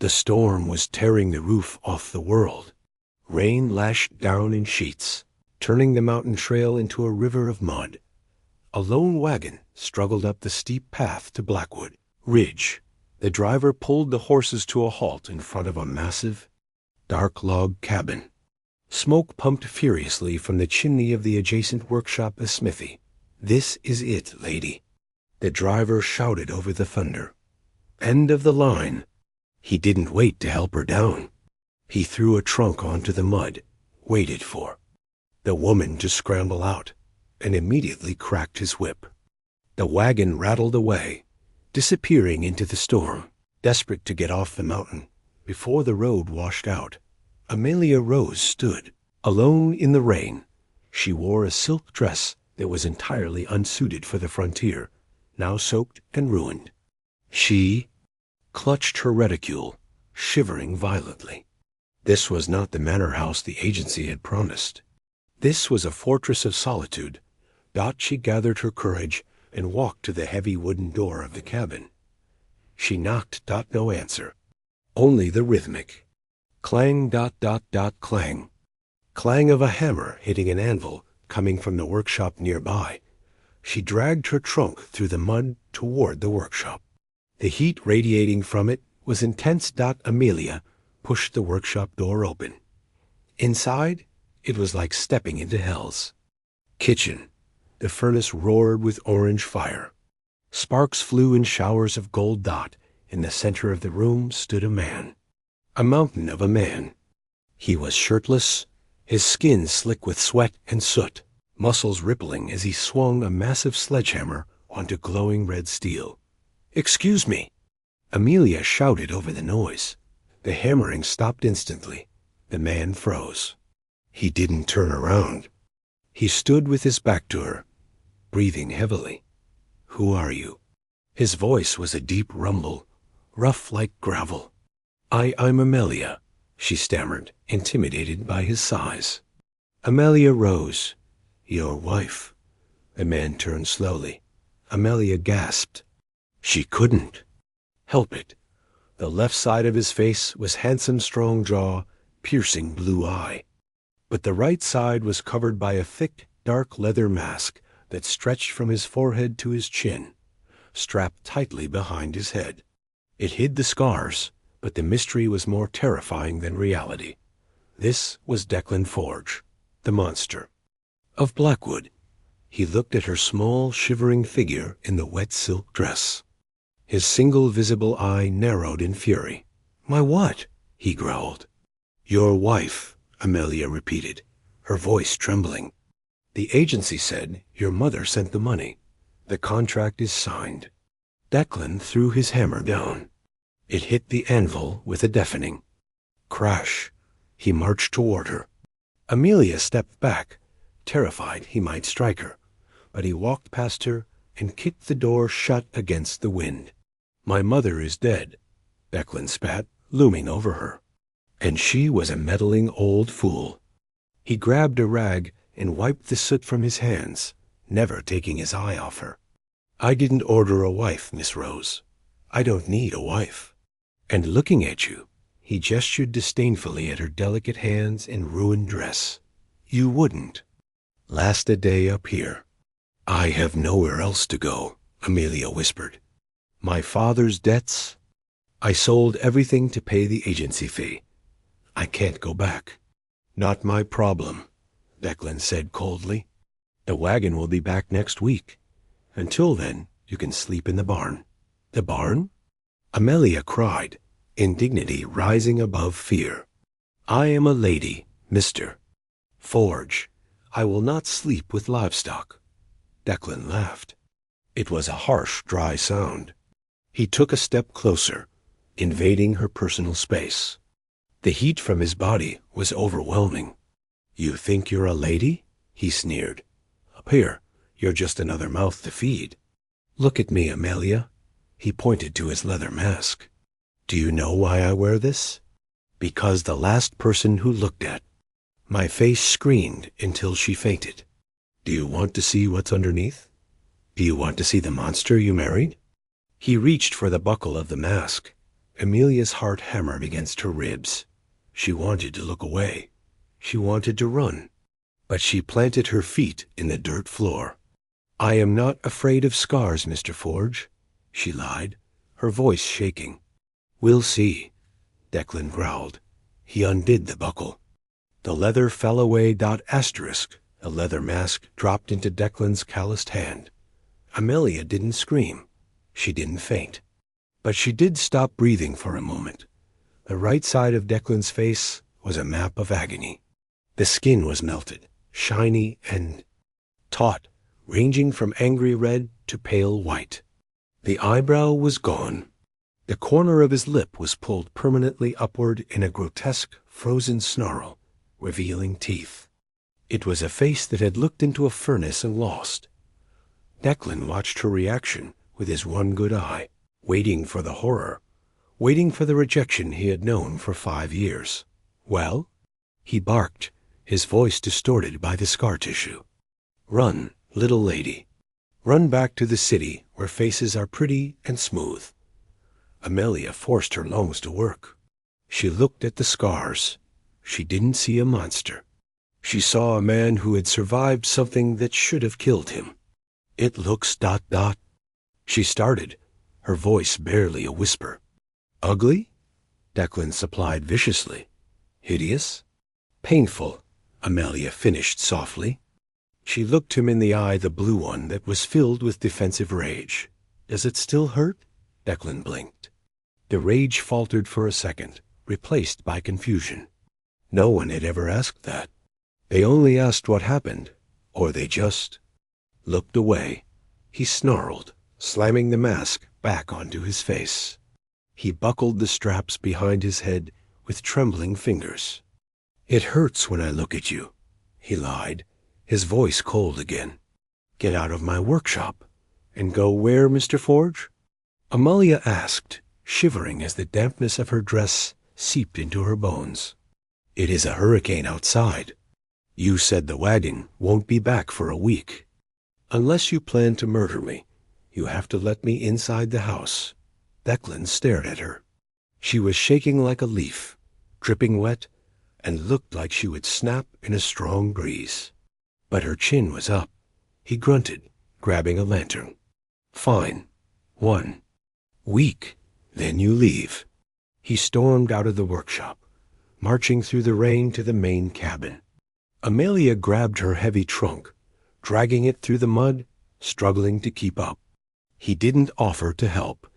The storm was tearing the roof off the world. Rain lashed down in sheets, turning the mountain trail into a river of mud. A lone wagon struggled up the steep path to Blackwood Ridge. The driver pulled the horses to a halt in front of a massive, dark log cabin. Smoke pumped furiously from the chimney of the adjacent workshop a smithy. "This is it, lady," the driver shouted over the thunder. "End of the line." He didn't wait to help her down. He threw a trunk onto the mud, waited for the woman to scramble out, and immediately cracked his whip. The wagon rattled away, disappearing into the storm. Desperate to get off the mountain before the road washed out, Amelia Rose stood, alone in the rain. She wore a silk dress that was entirely unsuited for the frontier, now soaked and ruined. She clutched her reticule, shivering violently. This was not the manor house the agency had promised. This was a fortress of solitude. She gathered her courage and walked to the heavy wooden door of the cabin. She knocked. No answer. Only the rhythmic clang. Clang. Clang of a hammer hitting an anvil coming from the workshop nearby. She dragged her trunk through the mud toward the workshop. The heat radiating from it was intense. Amelia pushed the workshop door open. Inside, it was like stepping into hell's kitchen. The furnace roared with orange fire. Sparks flew in showers of gold. In the center of the room stood a man. A mountain of a man. He was shirtless, his skin slick with sweat and soot, muscles rippling as he swung a massive sledgehammer onto glowing red steel. "Excuse me," Amelia shouted over the noise. The hammering stopped instantly. The man froze. He didn't turn around. He stood with his back to her, breathing heavily. "Who are you?" His voice was a deep rumble, rough like gravel. I'm Amelia," she stammered, intimidated by his size. "Amelia Rose, your wife." The man turned slowly. Amelia gasped. She couldn't help it. The left side of his face was handsome, strong jaw, piercing blue eye. But the right side was covered by a thick, dark leather mask that stretched from his forehead to his chin, strapped tightly behind his head. It hid the scars, but the mystery was more terrifying than reality. This was Declan Forge, the monster of Blackwood. He looked at her small, shivering figure in the wet silk dress. His single visible eye narrowed in fury. "My what?" he growled. "Your wife," Amelia repeated, her voice trembling. "The agency said your mother sent the money. The contract is signed." Declan threw his hammer down. It hit the anvil with a deafening crash. He marched toward her. Amelia stepped back, terrified he might strike her, but he walked past her and kicked the door shut against the wind. "My mother is dead," Declan spat, looming over her. "And she was a meddling old fool." He grabbed a rag and wiped the soot from his hands, never taking his eye off her. "I didn't order a wife, Miss Rose. I don't need a wife." And looking at you, he gestured disdainfully at her delicate hands and ruined dress. "You wouldn't last a day up here." "I have nowhere else to go," Amelia whispered. "My father's debts. I sold everything to pay the agency fee. I can't go back." "Not my problem," Declan said coldly. "The wagon will be back next week. Until then, you can sleep in the barn." "The barn?" Amelia cried, indignity rising above fear. "I am a lady, Mr. Forge. I will not sleep with livestock." Declan laughed. It was a harsh, dry sound. He took a step closer, invading her personal space. The heat from his body was overwhelming. "You think you're a lady?" he sneered. "Up here, you're just another mouth to feed. Look at me, Amelia." He pointed to his leather mask. "Do you know why I wear this? Because the last person who looked at my face screamed until she fainted. Do you want to see what's underneath? Do you want to see the monster you married?" He reached for the buckle of the mask. Amelia's heart hammered against her ribs. She wanted to look away. She wanted to run. But she planted her feet in the dirt floor. "I am not afraid of scars, Mr. Forge," she lied, her voice shaking. "We'll see," Declan growled. He undid the buckle. The leather fell away. Asterisk. A leather mask dropped into Declan's calloused hand. Amelia didn't scream. She didn't faint. But she did stop breathing for a moment. The right side of Declan's face was a map of agony. The skin was melted, shiny and taut, ranging from angry red to pale white. The eyebrow was gone. The corner of his lip was pulled permanently upward in a grotesque, frozen snarl, revealing teeth. It was a face that had looked into a furnace and lost. Declan watched her reaction with his one good eye, waiting for the horror, waiting for the rejection he had known for 5 years. "Well?" He barked, his voice distorted by the scar tissue. "Run, little lady. Run back to the city where faces are pretty and smooth." Amelia forced her lungs to work. She looked at the scars. She didn't see a monster. She saw a man who had survived something that should have killed him. "It looks ... She started, her voice barely a whisper. "Ugly?" Declan supplied viciously. "Hideous?" "Painful," Amelia finished softly. She looked him in the eye, the blue one that was filled with defensive rage. "Does it still hurt?" Declan blinked. The rage faltered for a second, replaced by confusion. No one had ever asked that. They only asked what happened, or they just looked away. He snarled, slamming the mask back onto his face. He buckled the straps behind his head with trembling fingers. "It hurts when I look at you," he lied, his voice cold again. "Get out of my workshop." "And go where, Mr. Forge?" Amelia asked, shivering as the dampness of her dress seeped into her bones. "It is a hurricane outside. You said the wagon won't be back for a week. Unless you plan to murder me, you have to let me inside the house." Declan stared at her. She was shaking like a leaf, dripping wet, and looked like she would snap in a strong breeze. But her chin was up. He grunted, grabbing a lantern. "Fine. 1 week. Then you leave." He stormed out of the workshop, marching through the rain to the main cabin. Amelia grabbed her heavy trunk, dragging it through the mud, struggling to keep up. He didn't offer to help.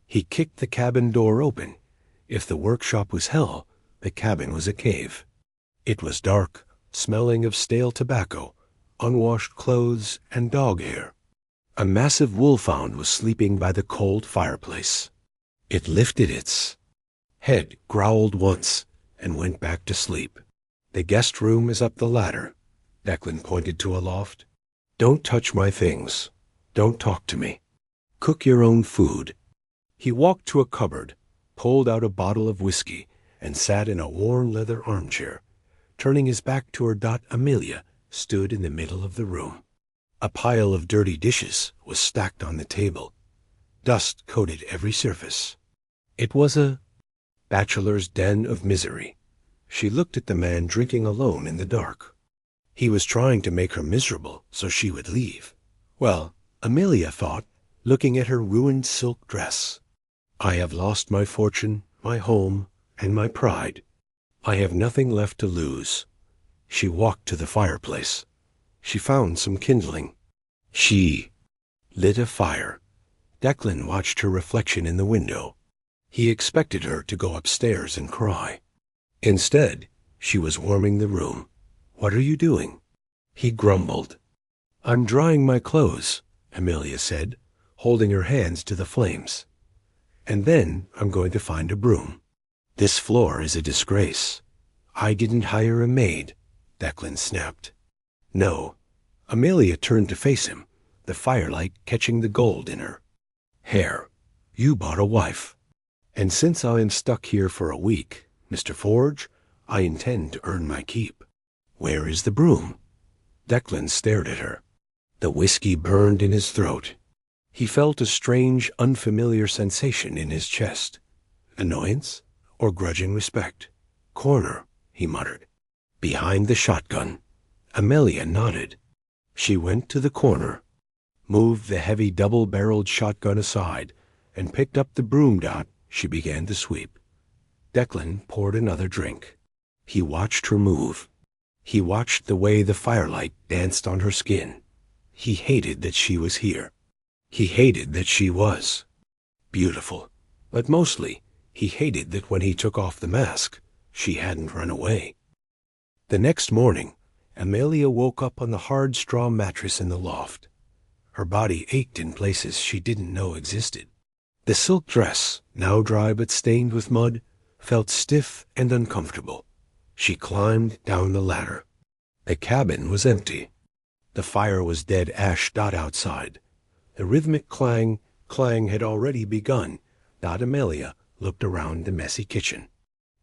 He kicked the cabin door open. If the workshop was hell, the cabin was a cave. It was dark, smelling of stale tobacco, unwashed clothes, and dog hair. A massive wolfhound was sleeping by the cold fireplace. It lifted its head, growled once, and went back to sleep. "The guest room is up the ladder." Declan pointed to a loft. "Don't touch my things. Don't talk to me. Cook your own food." He walked to a cupboard, pulled out a bottle of whiskey, and sat in a worn leather armchair, turning his back to her. Amelia stood in the middle of the room. A pile of dirty dishes was stacked on the table. Dust coated every surface. It was a bachelor's den of misery. She looked at the man drinking alone in the dark. He was trying to make her miserable so she would leave. Well, Amelia thought, looking at her ruined silk dress, "I have lost my fortune, my home, and my pride. I have nothing left to lose." She walked to the fireplace. She found some kindling. She lit a fire. Declan watched her reflection in the window. He expected her to go upstairs and cry. Instead, she was warming the room. "What are you doing?" He grumbled. "I'm drying my clothes," Amelia said, holding her hands to the flames. "And then I'm going to find a broom. This floor is a disgrace." "I didn't hire a maid," Declan snapped. "No." Amelia turned to face him, the firelight catching the gold in her hair. "You bought a wife. And since I am stuck here for a week, Mr. Forge, I intend to earn my keep. Where is the broom?" Declan stared at her. The whiskey burned in his throat. He felt a strange, unfamiliar sensation in his chest. Annoyance or grudging respect? Corner, he muttered. Behind the shotgun. Amelia nodded. She went to the corner, moved the heavy double-barreled shotgun aside, and picked up the broom. She began to sweep. Declan poured another drink. He watched her move. He watched the way the firelight danced on her skin. He hated that she was here. He hated that she was beautiful. But mostly, he hated that when he took off the mask, she hadn't run away. The next morning, Amelia woke up on the hard straw mattress in the loft. Her body ached in places she didn't know existed. The silk dress, now dry but stained with mud, felt stiff and uncomfortable. She climbed down the ladder. The cabin was empty. The fire was dead ash. Outside. The rhythmic clang had already begun. Amelia looked around the messy kitchen.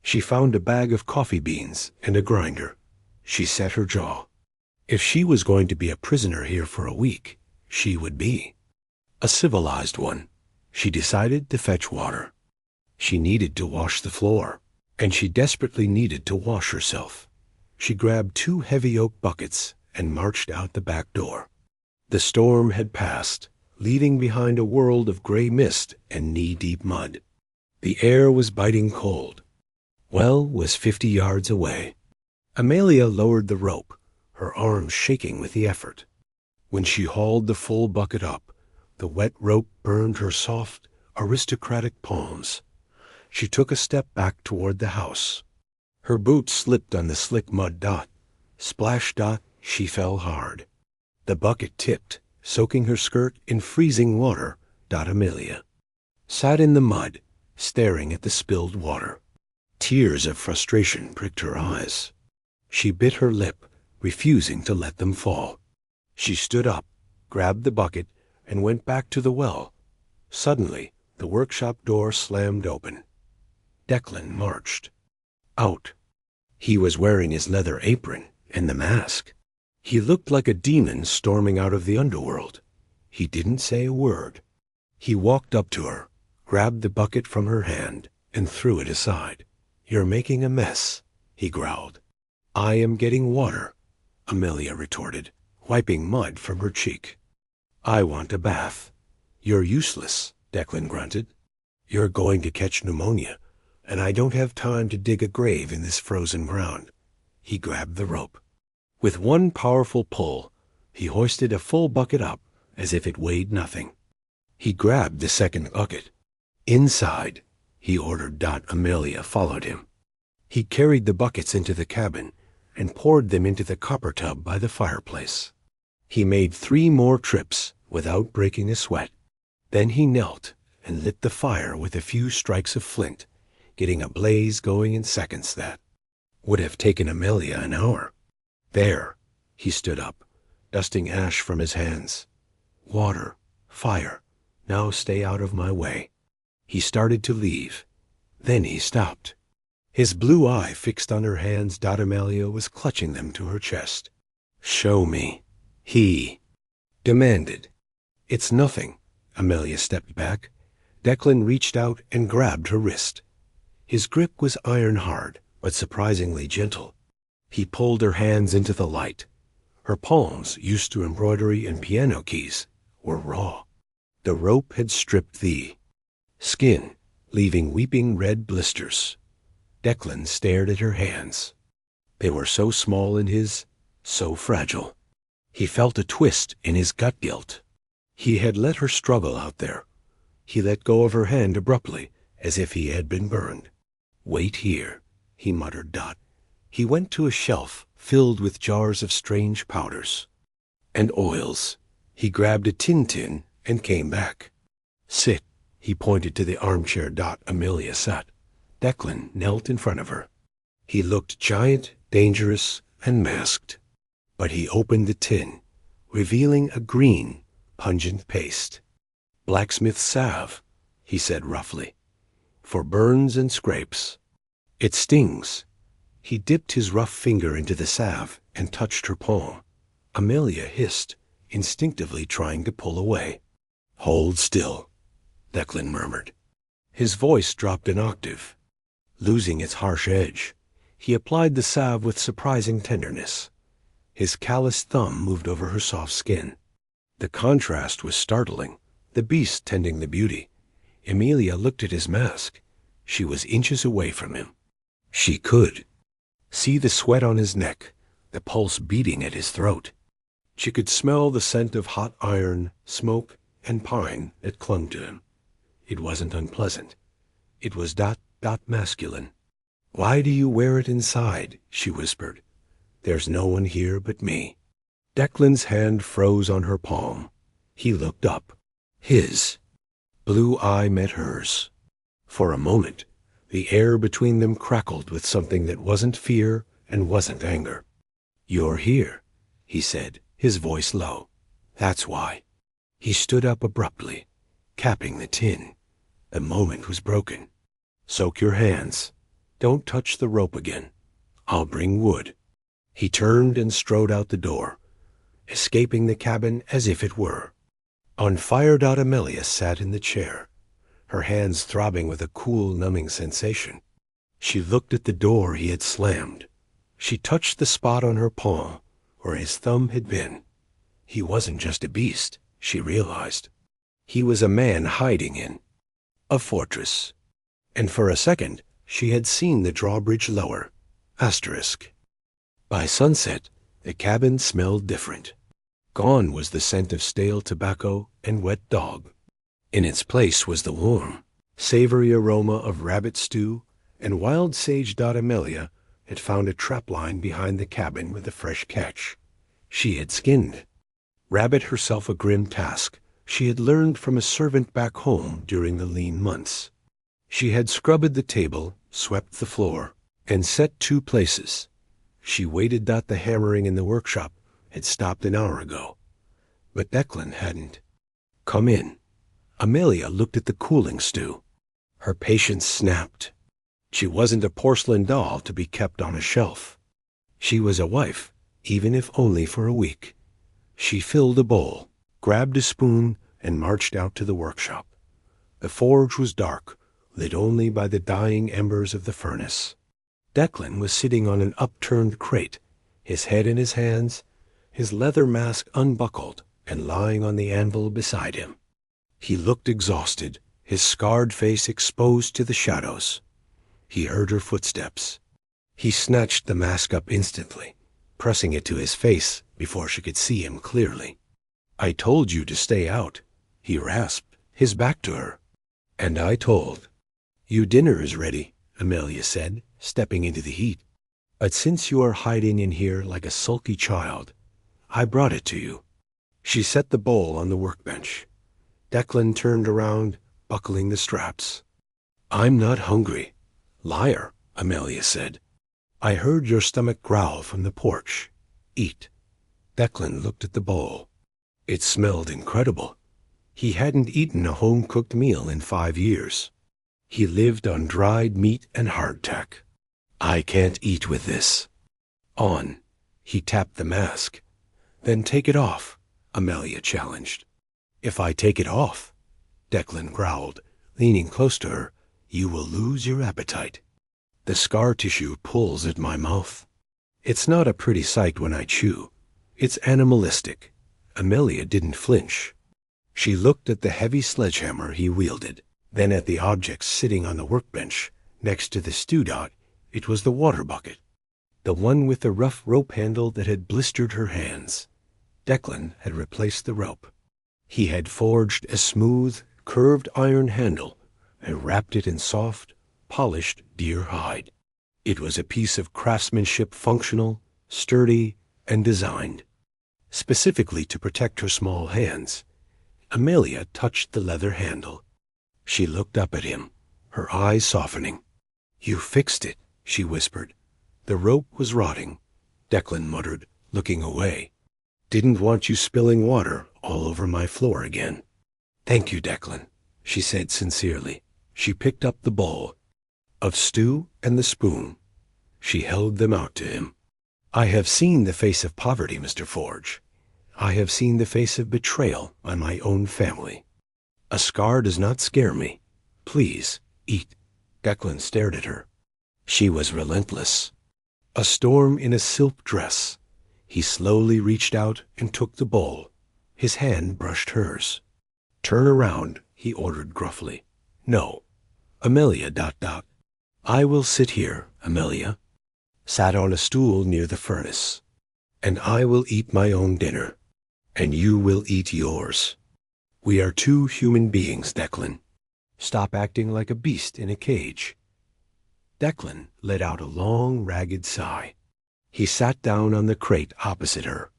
She found a bag of coffee beans and a grinder. She set her jaw. If she was going to be a prisoner here for a week, she would be a civilized one. She decided to fetch water. She needed to wash the floor, and she desperately needed to wash herself. She grabbed 2 heavy oak buckets and marched out the back door. The storm had passed, leaving behind a world of gray mist and knee-deep mud. The air was biting cold. Well was 50 yards away. Amelia lowered the rope, her arms shaking with the effort. When she hauled the full bucket up, the wet rope burned her soft, aristocratic palms. She took a step back toward the house. Her boots slipped on the slick mud. Splash. She fell hard. The bucket tipped, soaking her skirt in freezing water. Amelia sat in the mud, staring at the spilled water. Tears of frustration pricked her eyes. She bit her lip, refusing to let them fall. She stood up, grabbed the bucket, and went back to the well. Suddenly, the workshop door slammed open. Declan marched out. He was wearing his leather apron and the mask. He looked like a demon storming out of the underworld. He didn't say a word. He walked up to her, grabbed the bucket from her hand, and threw it aside. "You're making a mess," he growled. "I am getting water," Amelia retorted, wiping mud from her cheek. "I want a bath." "You're useless," Declan grunted. "You're going to catch pneumonia, and I don't have time to dig a grave in this frozen ground." He grabbed the rope. With one powerful pull, he hoisted a full bucket up as if it weighed nothing. He grabbed the second bucket. "Inside," he ordered. Amelia followed him. He carried the buckets into the cabin and poured them into the copper tub by the fireplace. He made 3 more trips without breaking a sweat. Then he knelt and lit the fire with a few strikes of flint, getting a blaze going in seconds that would have taken Amelia an hour. There, he stood up, dusting ash from his hands. "Water, fire, now stay out of my way." He started to leave. Then he stopped. His blue eye fixed on her hands. Amelia was clutching them to her chest. "Show me," he demanded. "It's nothing." Amelia stepped back. Declan reached out and grabbed her wrist. His grip was iron hard, but surprisingly gentle. He pulled her hands into the light. Her palms, used to embroidery and piano keys, were raw. The rope had stripped the skin, leaving weeping red blisters. Declan stared at her hands. They were so small in his, so fragile. He felt a twist in his gut. Guilt. He had let her struggle out there. He let go of her hand abruptly, as if he had been burned. "Wait here," he muttered. He went to a shelf filled with jars of strange powders and oils. He grabbed a tin and came back. "Sit," he pointed to the armchair. Amelia sat. Declan knelt in front of her. He looked giant, dangerous, and masked. But he opened the tin, revealing a green, pungent paste. "Blacksmith salve," he said roughly, "for burns and scrapes. It stings." He dipped his rough finger into the salve and touched her palm. Amelia hissed, instinctively trying to pull away. "Hold still," Declan murmured. His voice dropped an octave. Losing its harsh edge, he applied the salve with surprising tenderness. His calloused thumb moved over her soft skin. The contrast was startling, the beast tending the beauty. Amelia looked at his mask. She was inches away from him. She could see the sweat on his neck, the pulse beating at his throat. She could smell the scent of hot iron, smoke, and pine that clung to him. It wasn't unpleasant. It was dot masculine. "Why do you wear it inside?" she whispered. "There's no one here but me." Declan's hand froze on her palm. He looked up. His blue eye met hers. For a moment, the air between them crackled with something that wasn't fear and wasn't anger. "You're here," he said, his voice low. "That's why." He stood up abruptly, capping the tin. The moment was broken. "Soak your hands. Don't touch the rope again. I'll bring wood." He turned and strode out the door, escaping the cabin as if it were. On fire, Amelia sat in the chair, her hands throbbing with a cool, numbing sensation. She looked at the door he had slammed. She touched the spot on her palm where his thumb had been. He wasn't just a beast, she realized. He was a man hiding in a fortress. And for a second, she had seen the drawbridge lower. Asterisk. By sunset, the cabin smelled different. Gone was the scent of stale tobacco and wet dog. In its place was the warm, savory aroma of rabbit stew, and wild sage. Amelia had found a trapline behind the cabin with a fresh catch. She had skinned rabbit, herself a grim task she had learned from a servant back home during the lean months. She had scrubbed the table, swept the floor, and set 2 places. She waited. The hammering in the workshop had stopped an hour ago, but Declan hadn't. "Come in." Amelia looked at the cooling stew. Her patience snapped. She wasn't a porcelain doll to be kept on a shelf. She was a wife, even if only for a week. She filled a bowl, grabbed a spoon, and marched out to the workshop. The forge was dark, lit only by the dying embers of the furnace. Declan was sitting on an upturned crate, his head in his hands, his leather mask unbuckled and lying on the anvil beside him. He looked exhausted, his scarred face exposed to the shadows. He heard her footsteps. He snatched the mask up instantly, pressing it to his face before she could see him clearly. "I told you to stay out," he rasped, his back to her. "And I told you dinner is ready," Amelia said, stepping into the heat. "But since you are hiding in here like a sulky child, I brought it to you." She set the bowl on the workbench. Declan turned around, buckling the straps. "I'm not hungry." "Liar," Amelia said. "I heard your stomach growl from the porch. Eat." Declan looked at the bowl. It smelled incredible. He hadn't eaten a home-cooked meal in 5 years. He lived on dried meat and hardtack. "I can't eat with this." "On." He tapped the mask. "Then take it off," Amelia challenged. "If I take it off," Declan growled, leaning close to her, "you will lose your appetite. The scar tissue pulls at my mouth. It's not a pretty sight when I chew. It's animalistic." Amelia didn't flinch. She looked at the heavy sledgehammer he wielded, then at the object sitting on the workbench next to the stew dot. It was the water bucket, the one with the rough rope handle that had blistered her hands. Declan had replaced the rope. He had forged a smooth, curved iron handle and wrapped it in soft, polished deer hide. It was a piece of craftsmanship, functional, sturdy, and designed specifically to protect her small hands. Amelia touched the leather handle. She looked up at him, her eyes softening. "You fixed it," she whispered. "The rope was rotting," Declan muttered, looking away. "Didn't want you spilling water all over my floor again." "Thank you, Declan," she said sincerely. She picked up the bowl of stew and the spoon. She held them out to him. "I have seen the face of poverty, Mr. Forge. I have seen the face of betrayal on my own family. A scar does not scare me. Please, eat. Declan stared at her. She was relentless. A storm in a silk dress. He slowly reached out and took the bowl. His hand brushed hers. Turn around, he ordered gruffly. No. Amelia, ... I will sit here, Amelia. Sat on a stool near the furnace. And I will eat my own dinner. And you will eat yours. We are two human beings, Declan. Stop acting like a beast in a cage. Declan let out a long, ragged sigh. He sat down on the crate opposite her.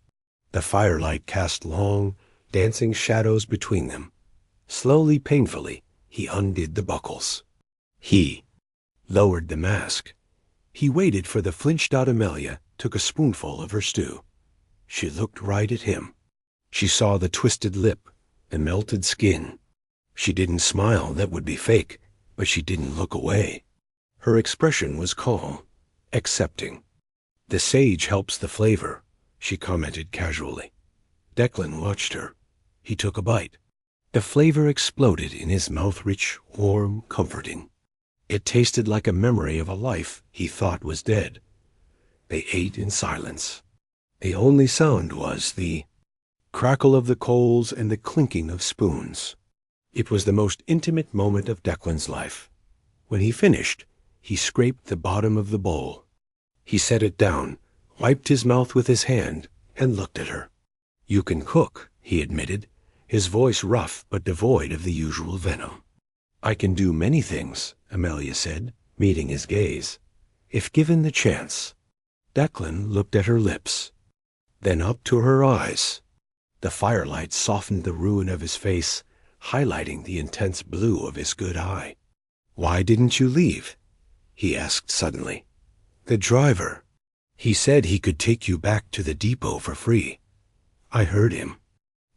The firelight cast long, dancing shadows between them. Slowly, painfully, he undid the buckles. He lowered the mask. He waited for the flinched-out Amelia, took a spoonful of her stew. She looked right at him. She saw the twisted lip, the melted skin. She didn't smile, that would be fake, but she didn't look away. Her expression was calm, accepting. The sage helps the flavor, she commented casually. Declan watched her. He took a bite. The flavor exploded in his mouth, rich, warm, comforting. It tasted like a memory of a life he thought was dead. They ate in silence. The only sound was the crackle of the coals and the clinking of spoons. It was the most intimate moment of Declan's life. When he finished, he scraped the bottom of the bowl. He set it down, wiped his mouth with his hand, and looked at her. You can cook, he admitted, his voice rough but devoid of the usual venom. I can do many things, Amelia said, meeting his gaze, if given the chance. Declan looked at her lips, then up to her eyes. The firelight softened the ruin of his face, highlighting the intense blue of his good eye. Why didn't you leave? He asked suddenly. The driver. He said he could take you back to the depot for free. I heard him.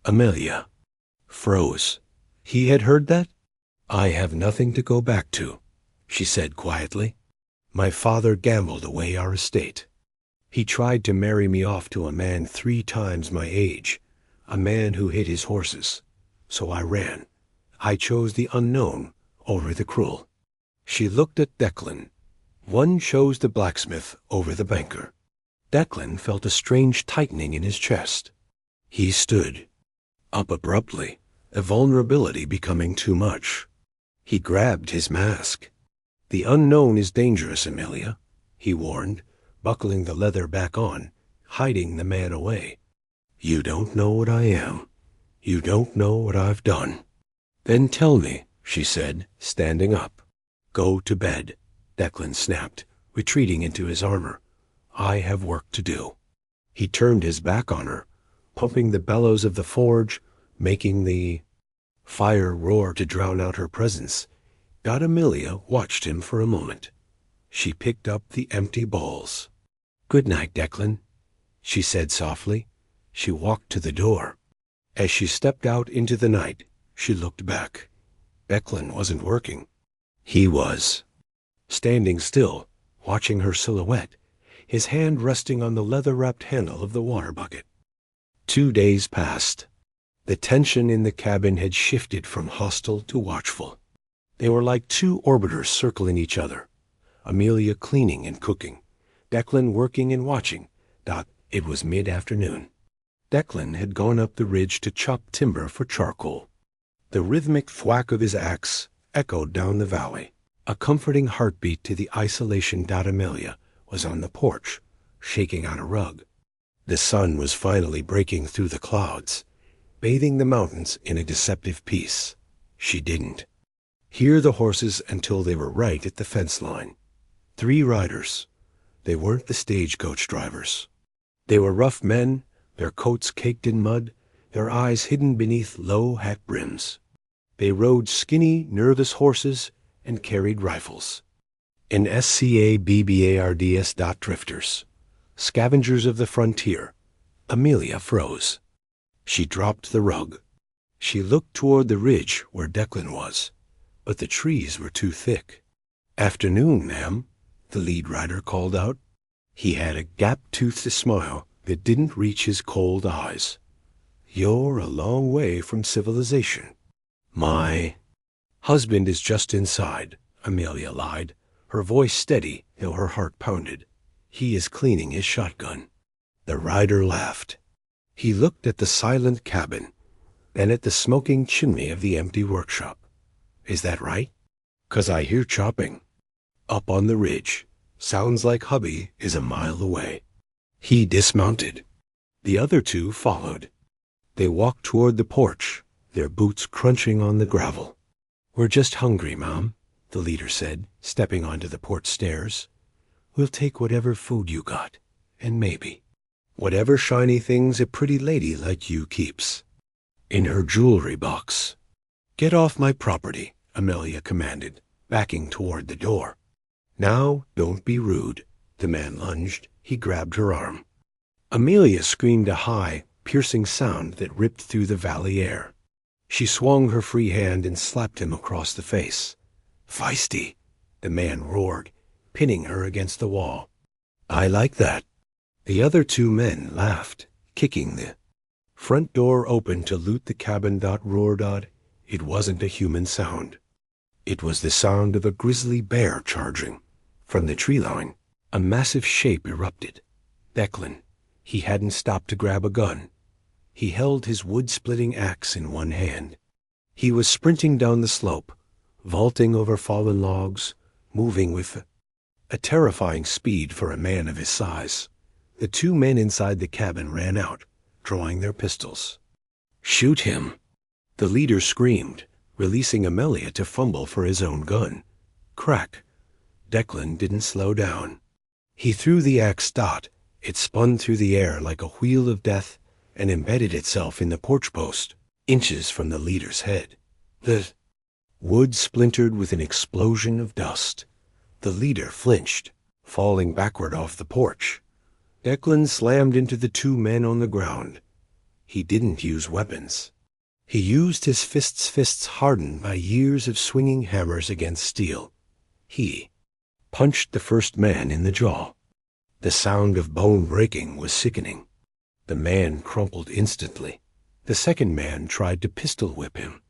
Amelia froze. He had heard that? I have nothing to go back to, she said quietly. My father gambled away our estate. He tried to marry me off to a man 3 times my age, a man who hid his horses. So I ran. I chose the unknown over the cruel. She looked at Declan. One chose the blacksmith over the banker. Declan felt a strange tightening in his chest. He stood up abruptly, a vulnerability becoming too much. He grabbed his mask. The unknown is dangerous, Amelia, he warned, buckling the leather back on, hiding the man away. You don't know what I am. You don't know what I've done. Then tell me, she said, standing up. Go to bed, Declan snapped, retreating into his armor. I have work to do. He turned his back on her, pumping the bellows of the forge, making the fire roar to drown out her presence. Amelia watched him for a moment. She picked up the empty bowls. Good night, Declan, she said softly. She walked to the door. As she stepped out into the night, she looked back. Declan wasn't working. He was standing still, watching her silhouette, his hand resting on the leather-wrapped handle of the water bucket. 2 days passed. The tension in the cabin had shifted from hostile to watchful. They were like 2 orbiters circling each other. Amelia cleaning and cooking, Declan working and watching. It was mid-afternoon. Declan had gone up the ridge to chop timber for charcoal. The rhythmic thwack of his axe echoed down the valley, a comforting heartbeat to the isolation. Amelia was on the porch, shaking on a rug. The sun was finally breaking through the clouds, bathing the mountains in a deceptive peace. She didn't hear the horses until they were right at the fence line. 3 riders. They weren't the stagecoach drivers. They were rough men, their coats caked in mud, their eyes hidden beneath low hat brims. They rode skinny, nervous horses and carried rifles. NSCABBARDS. Drifters. Scavengers of the frontier. Amelia froze. She dropped the rug. She looked toward the ridge where Declan was, but the trees were too thick. Afternoon, ma'am, the lead rider called out. He had a gap-toothed smile that didn't reach his cold eyes. You're a long way from civilization. My Husband is just inside, Amelia lied, her voice steady though her heart pounded. He is cleaning his shotgun. The rider laughed. He looked at the silent cabin, then at the smoking chimney of the empty workshop. Is that right? 'Cause I hear chopping. Up on the ridge. Sounds like hubby is a mile away. He dismounted. The other two followed. They walked toward the porch, their boots crunching on the gravel. We're just hungry, Mom, the leader said, stepping onto the porch stairs. We'll take whatever food you got, and maybe whatever shiny things a pretty lady like you keeps in her jewelry box. Get off my property, Amelia commanded, backing toward the door. Now, don't be rude. The man lunged. He grabbed her arm. Amelia screamed a high, piercing sound that ripped through the valley air. She swung her free hand and slapped him across the face. Feisty, the man roared, pinning her against the wall. I like that. The other two men laughed, kicking the front door open to loot the cabin. Roar. It wasn't a human sound. It was the sound of a grizzly bear charging. From the tree line, a massive shape erupted. Declan. He hadn't stopped to grab a gun. He held his wood-splitting axe in one hand. He was sprinting down the slope, vaulting over fallen logs, moving with a terrifying speed for a man of his size. The two men inside the cabin ran out, drawing their pistols. Shoot him! The leader screamed, releasing Amelia to fumble for his own gun. Crack! Declan didn't slow down. He threw the axe. It spun through the air like a wheel of death and embedded itself in the porch post, inches from the leader's head. The wood splintered with an explosion of dust. The leader flinched, falling backward off the porch. Declan slammed into the two men on the ground. He didn't use weapons. He used his fists hardened by years of swinging hammers against steel. He punched the first man in the jaw. The sound of bone breaking was sickening. The man crumpled instantly. The second man tried to pistol whip him.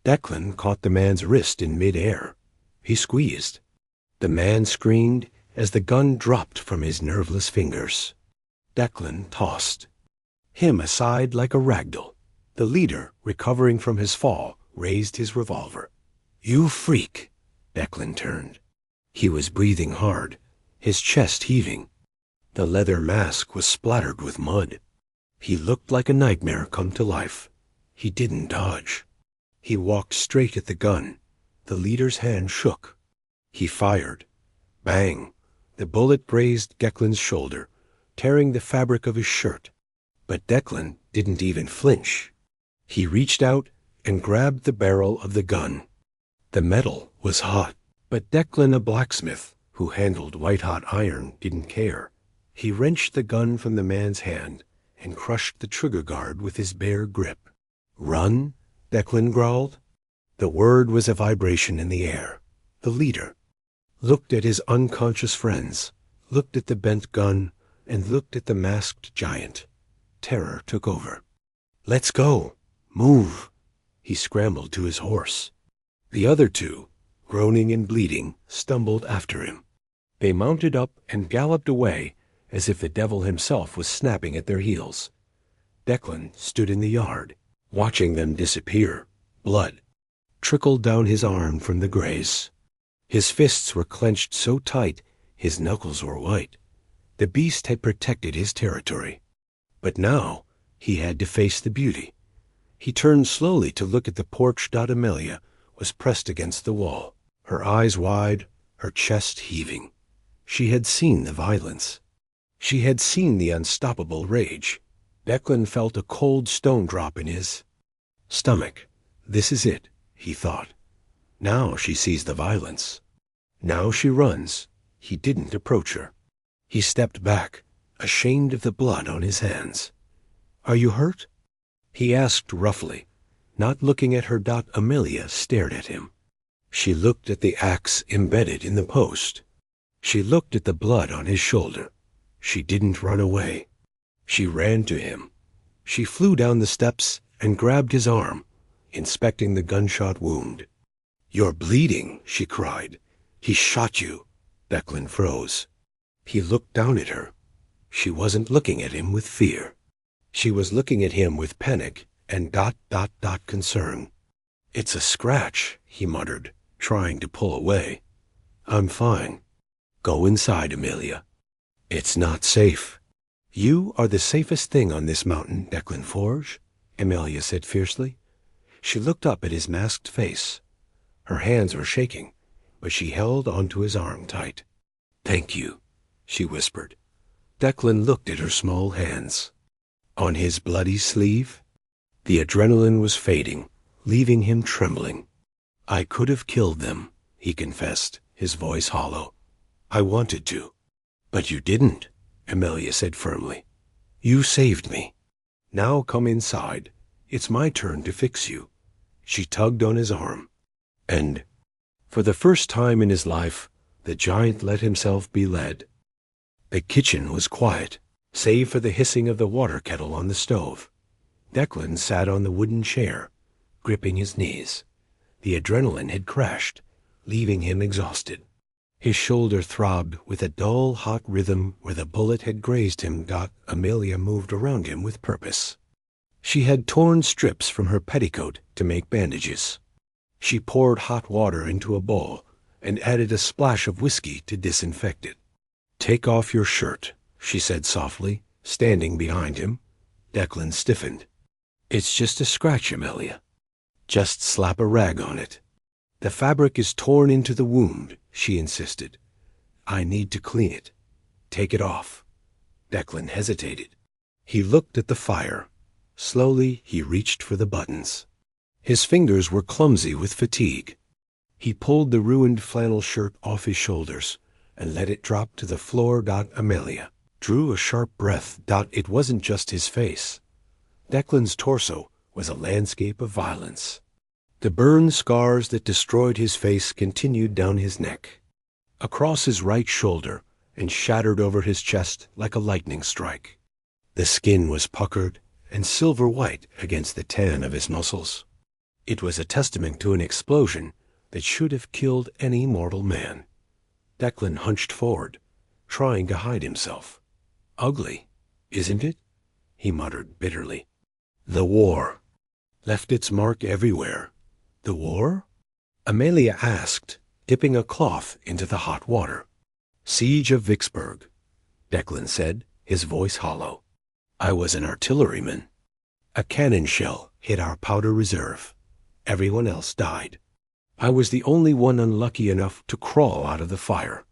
Declan caught the man's wrist in mid-air. He squeezed. The man screamed as the gun dropped from his nerveless fingers. Declan tossed him aside like a ragdoll. The leader, recovering from his fall, raised his revolver. You freak! Declan turned. He was breathing hard, his chest heaving. The leather mask was splattered with mud. He looked like a nightmare come to life. He didn't dodge. He walked straight at the gun. The leader's hand shook. He fired. Bang! The bullet grazed Declan's shoulder, tearing the fabric of his shirt. But Declan didn't even flinch. He reached out and grabbed the barrel of the gun. The metal was hot, but Declan, a blacksmith who handled white-hot iron, didn't care. He wrenched the gun from the man's hand and crushed the trigger guard with his bare grip. Run? Declan growled. The word was a vibration in the air. The leader looked at his unconscious friends, looked at the bent gun, and looked at the masked giant. Terror took over. Let's go. Move. He scrambled to his horse. The other two, groaning and bleeding, stumbled after him. They mounted up and galloped away as if the devil himself was snapping at their heels. Declan stood in the yard, watching them disappear. Blood trickled down his arm from the graze. His fists were clenched so tight his knuckles were white. The beast had protected his territory. But now he had to face the beauty. He turned slowly to look at the porch. Amelia was pressed against the wall, her eyes wide, her chest heaving. She had seen the violence. She had seen the unstoppable rage. Declan felt a cold stone drop in his stomach. This is it, he thought. Now she sees the violence. Now she runs. He didn't approach her. He stepped back, ashamed of the blood on his hands. Are you hurt? He asked roughly, not looking at her. Amelia stared at him. She looked at the axe embedded in the post. She looked at the blood on his shoulder. She didn't run away. She ran to him. She flew down the steps and grabbed his arm, inspecting the gunshot wound. "You're bleeding," she cried. "He shot you." Declan froze. He looked down at her. She wasn't looking at him with fear. She was looking at him with panic and ... concern. "It's a scratch," he muttered, trying to pull away. "I'm fine." "Go inside, Amelia." "It's not safe." "You are the safest thing on this mountain, Declan Forge," Amelia said fiercely. She looked up at his masked face. Her hands were shaking, but she held onto his arm tight. "Thank you," she whispered. Declan looked at her small hands. On his bloody sleeve, the adrenaline was fading, leaving him trembling. "I could have killed them," he confessed, his voice hollow. "I wanted to." "But you didn't," Amelia said firmly. "You saved me. Now come inside. It's my turn to fix you." She tugged on his arm. And, for the first time in his life, the giant let himself be led. The kitchen was quiet, save for the hissing of the water kettle on the stove. Declan sat on the wooden chair, gripping his knees. The adrenaline had crashed, leaving him exhausted. His shoulder throbbed with a dull, hot rhythm where the bullet had grazed him. Amelia moved around him with purpose. She had torn strips from her petticoat to make bandages. She poured hot water into a bowl and added a splash of whiskey to disinfect it. "Take off your shirt," she said softly, standing behind him. Declan stiffened. "It's just a scratch, Amelia." "Just slap a rag on it." "The fabric is torn into the wound," she insisted. "I need to clean it. Take it off." Declan hesitated. He looked at the fire. Slowly he reached for the buttons. His fingers were clumsy with fatigue. He pulled the ruined flannel shirt off his shoulders and let it drop to the floor. Amelia drew a sharp breath. It wasn't just his face. Declan's torso was a landscape of violence. The burn scars that destroyed his face continued down his neck, across his right shoulder, and shattered over his chest like a lightning strike. The skin was puckered and silver white against the tan of his muscles. It was a testament to an explosion that should have killed any mortal man. Declan hunched forward, trying to hide himself. "Ugly, isn't it?" he muttered bitterly. "The war left its mark everywhere." "The war?" Amelia asked, dipping a cloth into the hot water. "Siege of Vicksburg," Declan said, his voice hollow. "I was an artilleryman. A cannon shell hit our powder reserve. Everyone else died. I was the only one unlucky enough to crawl out of the fire."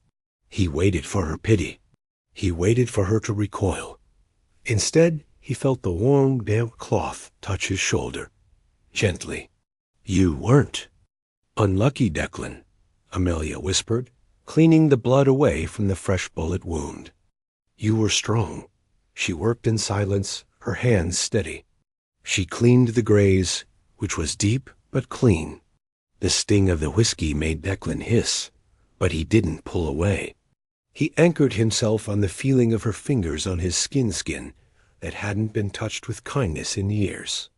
He waited for her pity. He waited for her to recoil. Instead, he felt the warm, damp cloth touch his shoulder. Gently. "You weren't." "Unlucky, Declan," Amelia whispered, cleaning the blood away from the fresh bullet wound. "You were strong." She worked in silence, her hands steady. She cleaned the graze, which was deep but clean. The sting of the whiskey made Declan hiss, but he didn't pull away. He anchored himself on the feeling of her fingers on his skin that hadn't been touched with kindness in years.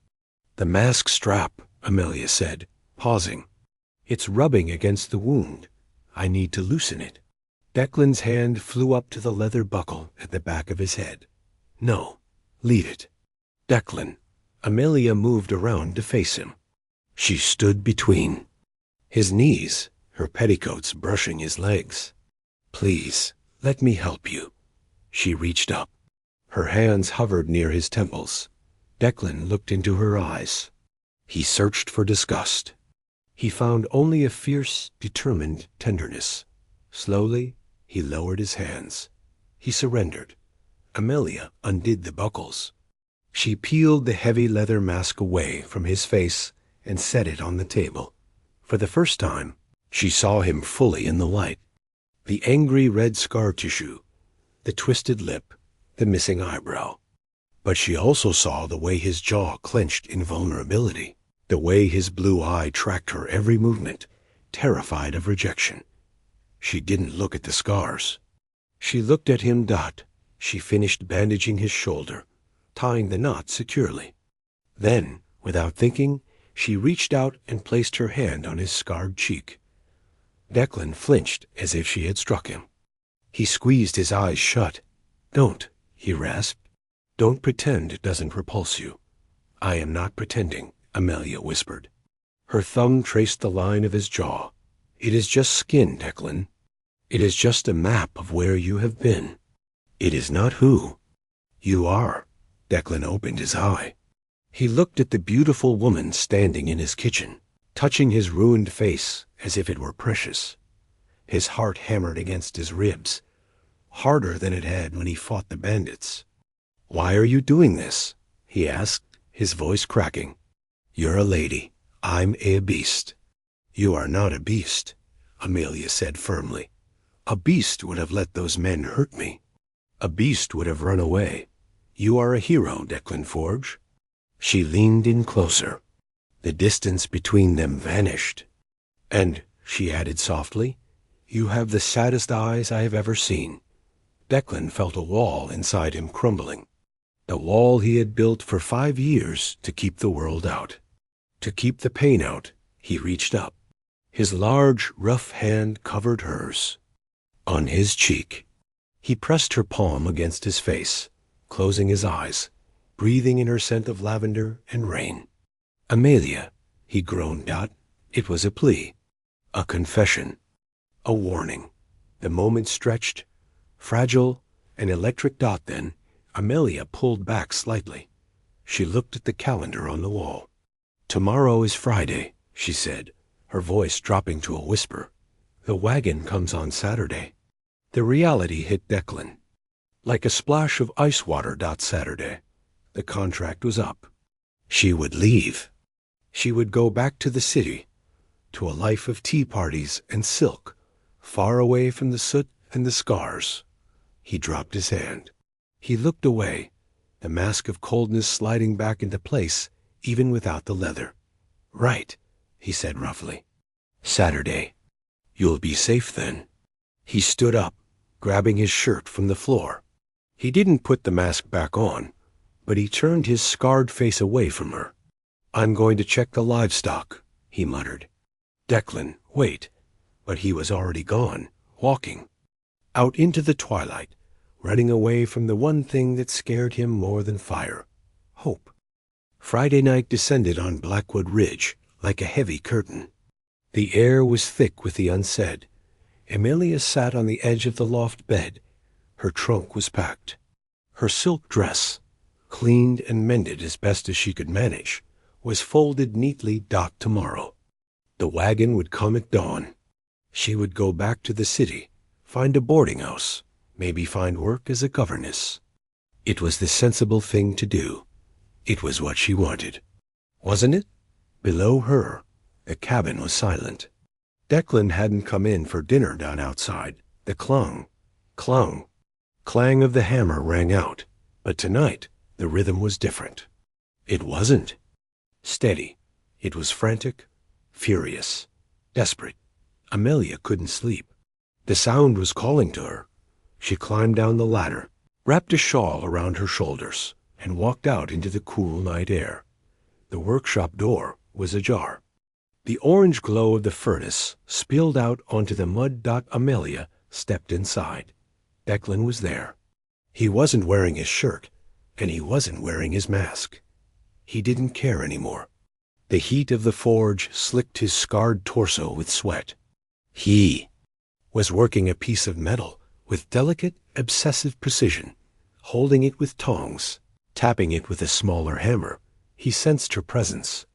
"The mask strap," Amelia said, pausing. "It's rubbing against the wound. I need to loosen it." Declan's hand flew up to the leather buckle at the back of his head. "No, leave it." "Declan." Amelia moved around to face him. She stood between his knees, her petticoats brushing his legs. "Please, let me help you." She reached up. Her hands hovered near his temples. Declan looked into her eyes. He searched for disgust. He found only a fierce, determined tenderness. Slowly, he lowered his hands. He surrendered. Amelia undid the buckles. She peeled the heavy leather mask away from his face and set it on the table. For the first time, she saw him fully in the light. The angry red scar tissue, the twisted lip, the missing eyebrow. But she also saw the way his jaw clenched in vulnerability, the way his blue eye tracked her every movement, terrified of rejection. She didn't look at the scars. She looked at him. She finished bandaging his shoulder, tying the knot securely. Then, without thinking, She reached out and placed her hand on his scarred cheek. Declan flinched as if she had struck him. He squeezed his eyes shut. "Don't," he rasped. "Don't pretend it doesn't repulse you." "I am not pretending," Amelia whispered. Her thumb traced the line of his jaw. "It is just skin, Declan. It is just a map of where you have been. It is not who you are." Declan opened his eye. He looked at the beautiful woman standing in his kitchen, touching his ruined face as if it were precious. His heart hammered against his ribs, harder than it had when he fought the bandits. "Why are you doing this?" he asked, his voice cracking. "You're a lady. I'm a beast." "You are not a beast," Amelia said firmly. "A beast would have let those men hurt me. A beast would have run away. You are a hero, Declan Forge." She leaned in closer. The distance between them vanished. "And," she added softly, "you have the saddest eyes I have ever seen." Declan felt a wall inside him crumbling. The wall he had built for 5 years to keep the world out. To keep the pain out, he reached up. His large, rough hand covered hers. On his cheek. He pressed her palm against his face, closing his eyes, breathing in her scent of lavender and rain. "Amelia," he groaned out. It was a plea, a confession, a warning. The moment stretched, fragile, an electric dot then. Amelia pulled back slightly. She looked at the calendar on the wall. "Tomorrow is Friday," she said, her voice dropping to a whisper. "The wagon comes on Saturday." The reality hit Declan. Like a splash of ice water. Saturday. The contract was up. She would leave. She would go back to the city, to a life of tea parties and silk, far away from the soot and the scars. He dropped his hand. He looked away, the mask of coldness sliding back into place even without the leather. "Right," he said roughly. "Saturday. You'll be safe then." He stood up, grabbing his shirt from the floor. He didn't put the mask back on, but he turned his scarred face away from her. "I'm going to check the livestock," he muttered. "Declan, wait." But he was already gone, walking. Out into the twilight, running away from the one thing that scared him more than fire. Hope. Friday night descended on Blackwood Ridge like a heavy curtain. The air was thick with the unsaid. Amelia sat on the edge of the loft bed. Her trunk was packed. Her silk dress, cleaned and mended as best as she could manage, was folded neatly. Tomorrow. The wagon would come at dawn. She would go back to the city, find a boarding house, maybe find work as a governess. It was the sensible thing to do. It was what she wanted. Wasn't it? Below her, the cabin was silent. Declan hadn't come in for dinner. Outside, the clang of the hammer rang out, but tonight the rhythm was different. It wasn't steady. It was frantic, furious, desperate. Amelia couldn't sleep. The sound was calling to her. She climbed down the ladder, wrapped a shawl around her shoulders, and walked out into the cool night air. The workshop door was ajar. The orange glow of the furnace spilled out onto the mud. Amelia stepped inside. Declan was there. He wasn't wearing his shirt, and he wasn't wearing his mask. He didn't care anymore. The heat of the forge slicked his scarred torso with sweat. He was working a piece of metal with delicate, obsessive precision, holding it with tongs, tapping it with a smaller hammer. He sensed her presence.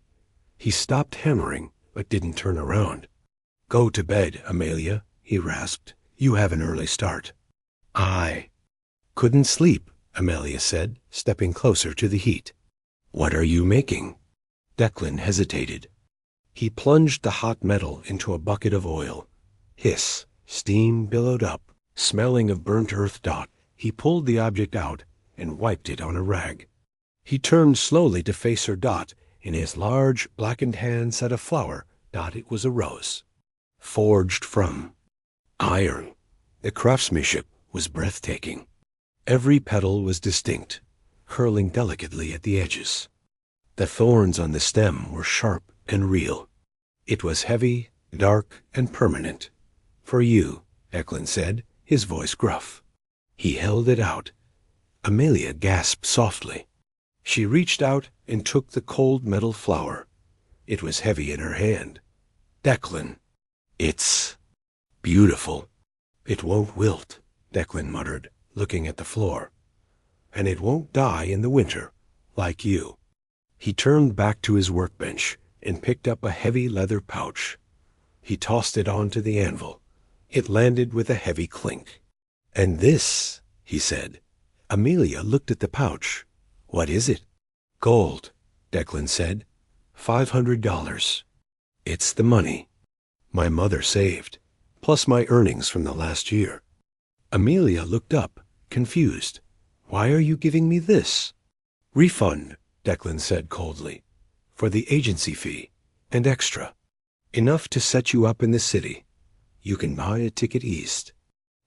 He stopped hammering, but didn't turn around. "Go to bed, Amelia," he rasped. "You have an early start." "I couldn't sleep," Amelia said, stepping closer to the heat. "What are you making?" Declan hesitated. He plunged the hot metal into a bucket of oil. Hiss, steam billowed up, smelling of burnt earth. He pulled the object out and wiped it on a rag. He turned slowly to face her. In his large, blackened hand sat a flower. It was a rose. Forged from iron. The craftsmanship was breathtaking. Every petal was distinct, curling delicately at the edges. The thorns on the stem were sharp and real. It was heavy, dark, and permanent. For you, Declan said, his voice gruff. He held it out. Amelia gasped softly. She reached out and took the cold metal flower. It was heavy in her hand. Declan, it's beautiful. It won't wilt, Declan muttered, looking at the floor. And it won't die in the winter, like you. He turned back to his workbench and picked up a heavy leather pouch. He tossed it onto the anvil. It landed with a heavy clink. And this, he said. Amelia looked at the pouch. What is it? Gold, Declan said. $500. It's the money my mother saved, plus my earnings from the last year. Amelia looked up, confused. Why are you giving me this? Refund, Declan said coldly. For the agency fee, and extra. Enough to set you up in the city. You can buy a ticket east.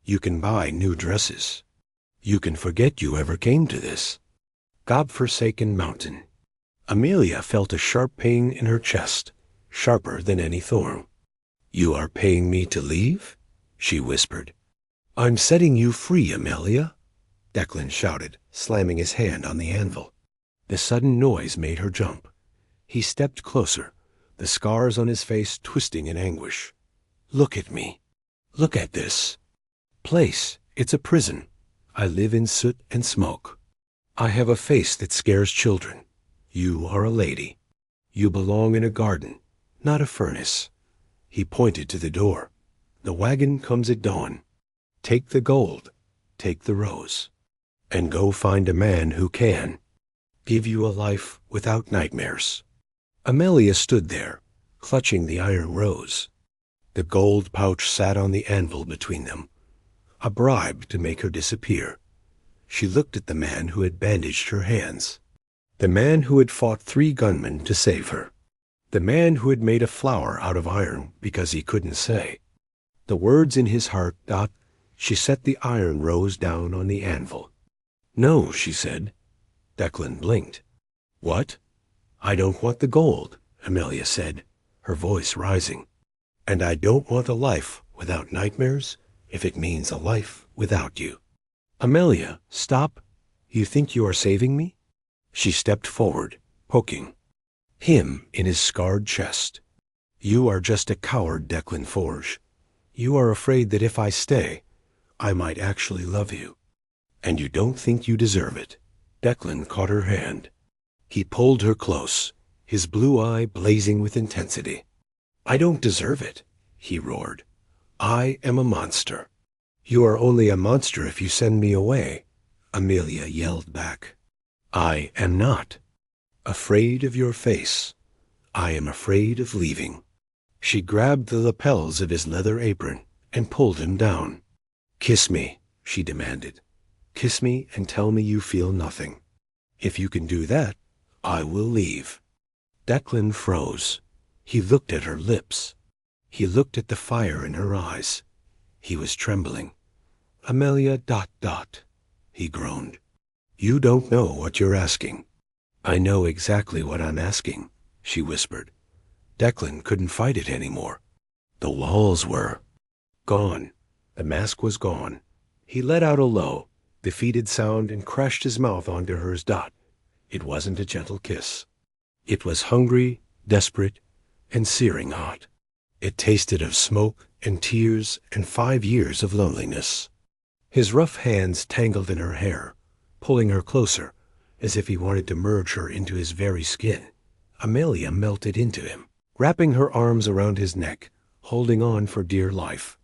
You can buy new dresses. You can forget you ever came to this godforsaken mountain. Amelia felt a sharp pain in her chest, sharper than any thorn. You are paying me to leave? She whispered. I'm setting you free, Amelia, Declan shouted, slamming his hand on the anvil. The sudden noise made her jump. He stepped closer, the scars on his face twisting in anguish. Look at me. Look at this place. It's a prison. I live in soot and smoke. I have a face that scares children. You are a lady. You belong in a garden, not a furnace. He pointed to the door. The wagon comes at dawn. Take the gold, take the rose, and go find a man who can give you a life without nightmares. Amelia stood there, clutching the iron rose. The gold pouch sat on the anvil between them, a bribe to make her disappear. She looked at the man who had bandaged her hands, the man who had fought 3 gunmen to save her, the man who had made a flower out of iron because he couldn't say the words in his heart. She set the iron rose down on the anvil. No, she said. Declan blinked. What? I don't want the gold, Amelia said, her voice rising. And I don't want a life without nightmares if it means a life without you. Amelia, stop. You think you are saving me? She stepped forward, poking him in his scarred chest. You are just a coward, Declan Forge. You are afraid that if I stay, I might actually love you. And you don't think you deserve it. Declan caught her hand. He pulled her close, his blue eye blazing with intensity. I don't deserve it, he roared. I am a monster. You are only a monster if you send me away, Amelia yelled back. I am not afraid of your face. I am afraid of leaving. She grabbed the lapels of his leather apron and pulled him down. Kiss me, she demanded. Kiss me and tell me you feel nothing. If you can do that, I will leave. Declan froze. He looked at her lips. He looked at the fire in her eyes. He was trembling. Amelia ... he groaned. You don't know what you're asking. I know exactly what I'm asking, she whispered. Declan couldn't fight it anymore. The walls were gone. The mask was gone. He let out a low, defeated sound and crashed his mouth onto hers. It wasn't a gentle kiss. It was hungry, desperate, and searing hot. It tasted of smoke and tears and 5 years of loneliness. His rough hands tangled in her hair, pulling her closer, as if he wanted to merge her into his very skin. Amelia melted into him, wrapping her arms around his neck, holding on for dear life.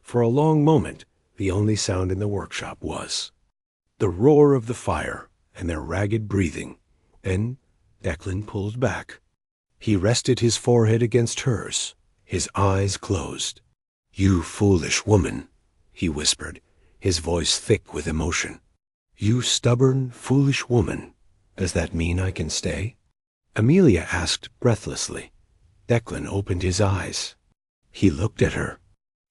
For a long moment, the only sound in the workshop was the roar of the fire and their ragged breathing. Then Declan pulled back. He rested his forehead against hers, his eyes closed. You foolish woman, he whispered, his voice thick with emotion. You stubborn, foolish woman. Does that mean I can stay? Amelia asked breathlessly. Declan opened his eyes. He looked at her.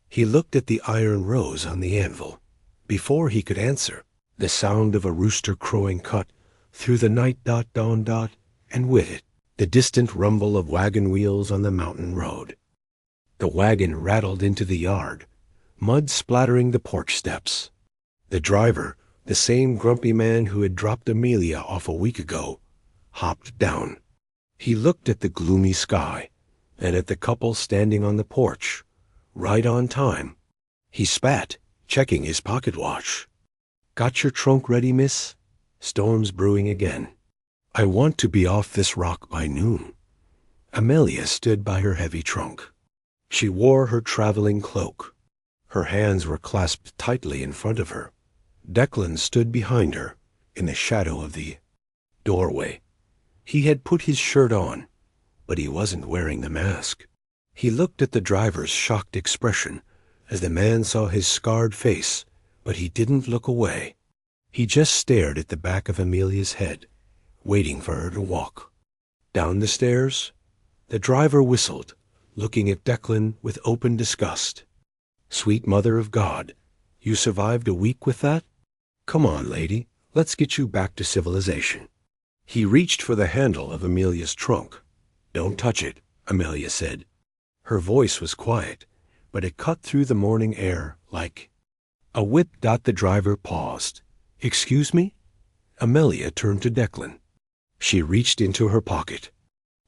He looked at the iron rose on the anvil. Before he could answer, the sound of a rooster crowing cut through the night. Dawn, and with it, the distant rumble of wagon wheels on the mountain road. The wagon rattled into the yard, mud splattering the porch steps. The driver, the same grumpy man who had dropped Amelia off a week ago, hopped down. He looked at the gloomy sky and at the couple standing on the porch, right on time. He spat, checking his pocket watch. "Got your trunk ready, miss? Storm's brewing again. I want to be off this rock by noon." Amelia stood by her heavy trunk. She wore her traveling cloak. Her hands were clasped tightly in front of her. Declan stood behind her, in the shadow of the doorway. He had put his shirt on, but he wasn't wearing the mask. He looked at the driver's shocked expression as the man saw his scarred face, but he didn't look away. He just stared at the back of Amelia's head, waiting for her to walk. Down the stairs, the driver whistled, looking at Declan with open disgust. "Sweet mother of God, you survived a week with that? Come on, lady, let's get you back to civilization." He reached for the handle of Amelia's trunk. "Don't touch it," Amelia said. Her voice was quiet, but it cut through the morning air like a whip. The driver paused. "Excuse me?" Amelia turned to Declan. She reached into her pocket.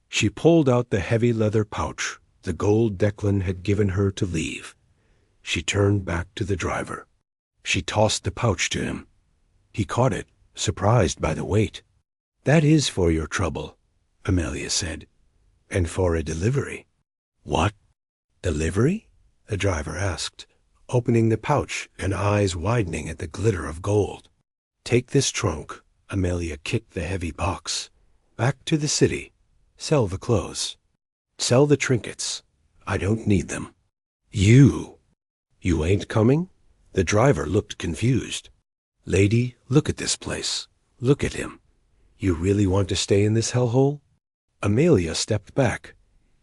She pulled out the heavy leather pouch, the gold Declan had given her to leave. She turned back to the driver. She tossed the pouch to him. He caught it, surprised by the weight. "That is for your trouble," Amelia said, "and for a delivery." "What? Delivery?" the driver asked, opening the pouch and eyes widening at the glitter of gold. "Take this trunk," Amelia kicked the heavy box. "Back to the city. Sell the clothes. Sell the trinkets. I don't need them." You ain't coming?" The driver looked confused. "Lady, look at this place. Look at him. You really want to stay in this hellhole?" Amelia stepped back.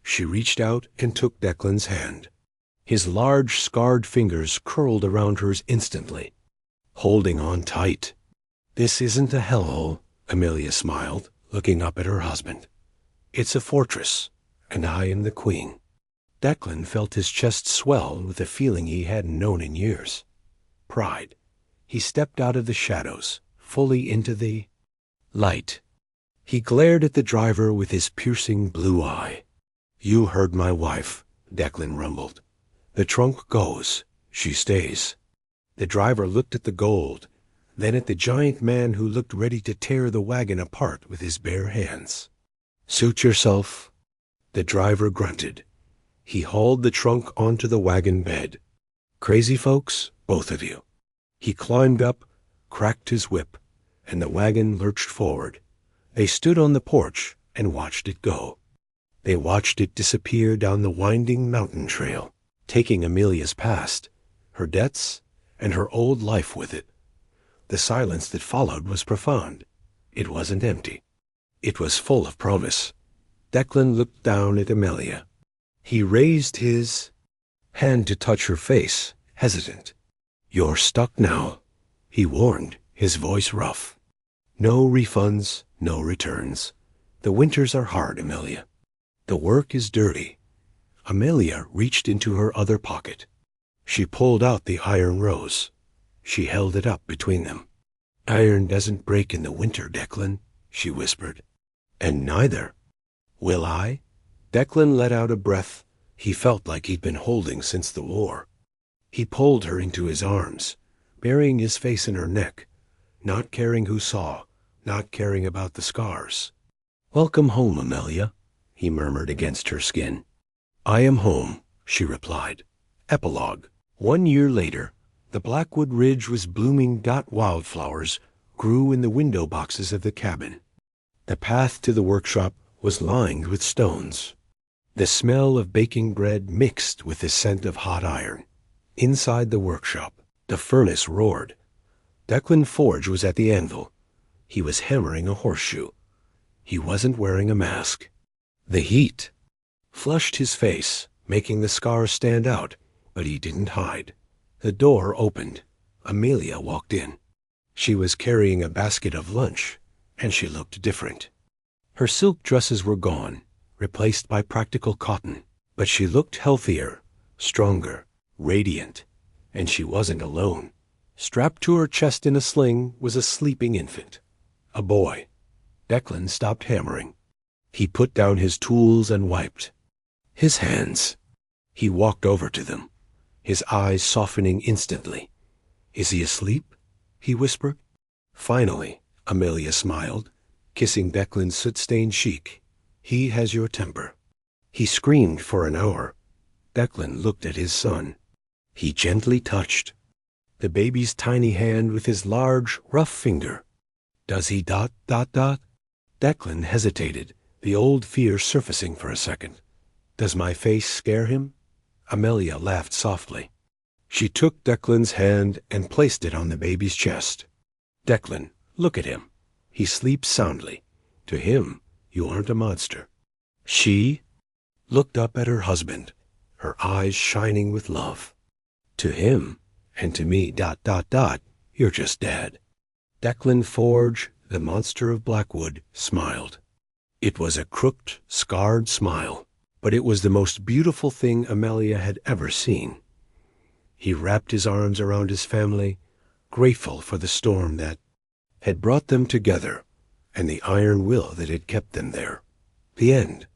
She reached out and took Declan's hand. His large, scarred fingers curled around hers instantly, holding on tight. "This isn't a hellhole," Amelia smiled, looking up at her husband. "It's a fortress, and I am the queen." Declan felt his chest swell with a feeling he hadn't known in years. Pride. He stepped out of the shadows, fully into the light. He glared at the driver with his piercing blue eye. "You heard my wife," Declan rumbled. "The trunk goes. She stays." The driver looked at the gold, then at the giant man who looked ready to tear the wagon apart with his bare hands. "Suit yourself." The driver grunted. He hauled the trunk onto the wagon bed. "Crazy folks, both of you." He climbed up, cracked his whip, and the wagon lurched forward. They stood on the porch and watched it go. They watched it disappear down the winding mountain trail, taking Amelia's past, her debts, and her old life with it. The silence that followed was profound. It wasn't empty. It was full of promise. Declan looked down at Amelia. He raised his hand to touch her face, hesitant. "You're stuck now," he warned, his voice rough. "No refunds, no returns. The winters are hard, Amelia. The work is dirty." Amelia reached into her other pocket. She pulled out the iron rose. She held it up between them. "Iron doesn't break in the winter, Declan," she whispered. "And neither will I." Declan let out a breath he felt like he'd been holding since the war. He pulled her into his arms, burying his face in her neck, not caring who saw, not caring about the scars. "Welcome home, Amelia," he murmured against her skin. "I am home," she replied. Epilogue. 1 year later, the Blackwood Ridge was blooming. Wildflowers grew in the window boxes of the cabin. The path to the workshop was lined with stones. The smell of baking bread mixed with the scent of hot iron. Inside the workshop, the furnace roared. Declan Forge was at the anvil. He was hammering a horseshoe. He wasn't wearing a mask. The heat flushed his face, making the scars stand out, but he didn't hide. The door opened. Amelia walked in. She was carrying a basket of lunch, and she looked different. Her silk dresses were gone, replaced by practical cotton, but she looked healthier, stronger, radiant, and she wasn't alone. Strapped to her chest in a sling was a sleeping infant, a boy. Declan stopped hammering. He put down his tools and wiped his hands. He walked over to them, his eyes softening instantly. "Is he asleep?" he whispered. Finally, Amelia smiled, kissing Declan's soot-stained cheek. "He has your temper." He screamed for an hour. Declan looked at his son. He gently touched the baby's tiny hand with his large, rough finger. "Does he ... Declan hesitated, the old fear surfacing for a second. "Does my face scare him?" Amelia laughed softly. She took Declan's hand and placed it on the baby's chest. "Declan, look at him. He sleeps soundly. To him, you aren't a monster." She looked up at her husband, her eyes shining with love. "To him, and to me ... you're just Dad." Declan Forge, the monster of Blackwood, smiled. It was a crooked, scarred smile, but it was the most beautiful thing Amelia had ever seen. He wrapped his arms around his family, grateful for the storm that had brought them together and the iron will that had kept them there. The end.